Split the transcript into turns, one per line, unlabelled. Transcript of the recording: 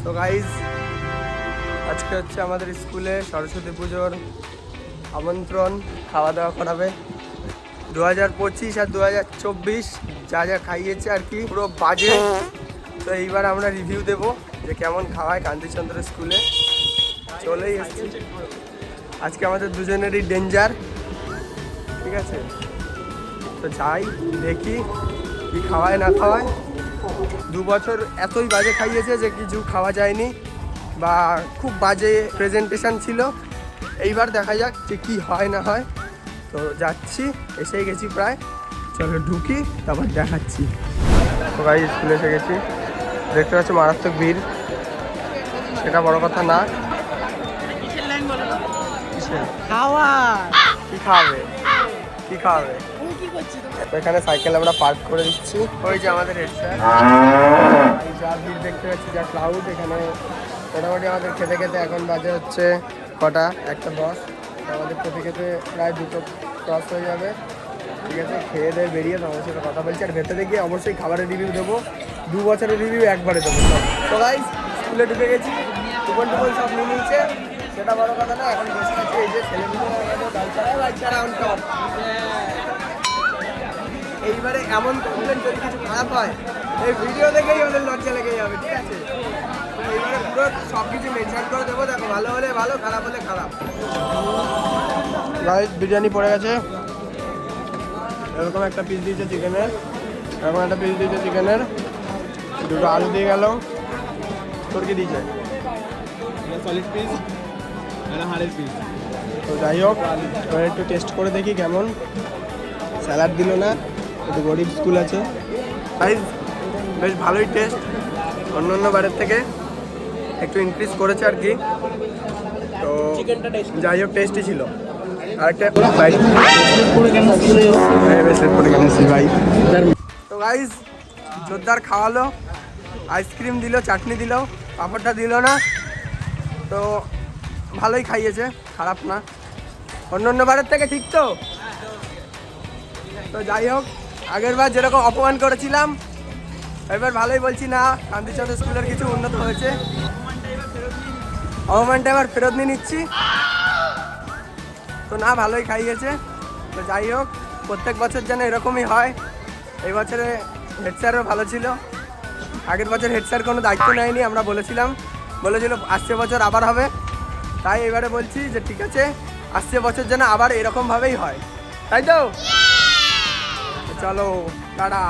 তো গাইজ আজকে হচ্ছে আমাদের স্কুলে সরস্বতী পুজোর আমন্ত্রণ, খাওয়া দাওয়া করাবে। 2025 আর 2024 যা যা খাইয়েছে আর কি পুরো বাজে। তো এইবার আমরা রিভিউ দেব যে কেমন খাওয়ায় কান্তিচন্দ্র স্কুলে। চলেই এসেছি আজকে আমাদের দুজনেরই ডেঞ্জার, ঠিক আছে? তো যাই দেখি কি খাওয়ায় না খাওয়ায়। 2 বছর এতই বাজে খাইয়েছে যে কিছু খাওয়া যায়নি বা খুব বাজে প্রেজেন্টেশন ছিল। এইবার দেখা যাক যে কি হয় না হয়। তো যাচ্ছি, এসেই গেছি প্রায়। চলো ঢুকি, তারপর দেখাচ্ছি। তো ভাই স্কুলে এসে গেছি, দেখতে পাচ্ছি মারাত্মক ভিড়। সেটা বড় কথা না।
খাওয়া
কি খাওয়াবে, কি খাওয়াবে? এখানে সাইকেল আমরা পার্ক করে দিচ্ছি। ওই যে আমাদের হেড স্যার, যা ভিড় দেখতে পাচ্ছি, যা ক্লাউড এখানে। মোটামুটি আমাদের খেতে খেতে এখন বাজে হচ্ছে কটা, 1:10। আমাদের খেতে খেতে প্রায় 2টো ক্রস হয়ে যাবে, ঠিক আছে? খেয়ে দিয়ে বেরিয়ে তোমার সাথে কথা বলছি। আর ভেতরে গিয়ে অবশ্যই খাবারের রিভিউ দেবো। 2 বছরের রিভিউ একবারে দেবো সব। তো গাইস স্কুলে ঢুকে গেছি, টুপন সব নিয়ে নিয়েছে, সেটা বড় কথা না। এখন বসে আছে এই যে এইবারে এমন কমপ্লেন যদি কিছু খারাপ হয়, এই ভিডিও দেখেই ওদের লজ্জা লেগে যাবে, ঠিক আছে? এইবারে পুরো সব কিছু মেনশন করে দেবো। দেখো, ভালো হলে ভালো, খারাপ হলে খারাপ। গাইস বিরিয়ানি পড়ে গেছে, এরকম একটা পিস দিয়েছে চিকেনের, এরকম একটা পিস দিয়েছে চিকেনের, 2টো আলু দিয়ে গেল। তোর কি দিয়েছে?
সলিড পিস আর হাড়ের পিস।
তো যাই হোক, এবার একটু টেস্ট করে দেখি কেমন। স্যালাড দিল না, একটু গরিব স্কুল আছে। গাইস বেশ ভালোই টেস্ট, অন্য অন্য বারের থেকে একটু ইনক্রিজ করেছে আর কি। তো যাই হোক টেস্টই ছিল। আরেকটা ভাই তো গাইস জোরদার খাওয়ালো, আইসক্রিম দিল, চাটনি দিল, পাঁপড়টা দিল না। তো ভালোই খাইয়েছে, খারাপ না, অন্য অন্য বারের থেকে ঠিক। তো তো যাই হোক, আগের বার যেরকম অপমান করেছিলাম এবার ভালোই বলছি না, কান্তিচন্দ্র স্কুলের কিছু উন্নত হয়েছে। অপমানটা এবার ফেরত নিয়ে নিচ্ছি। তো না, ভালোই খাইয়েছে। তো যাই হোক, প্রত্যেক বছর যেন এরকমই হয়। এই বছরে হেড স্যারও ভালো ছিল। আগের বছর হেড স্যার কোনো দায়িত্ব নেয়নি, আমরা বলেছিল আসছে বছর আবার হবে। তাই এবারে বলছি যে ঠিক আছে, আসছে বছর যেন আবার এরকমভাবেই হয়, তাই তো? চলো টাটা।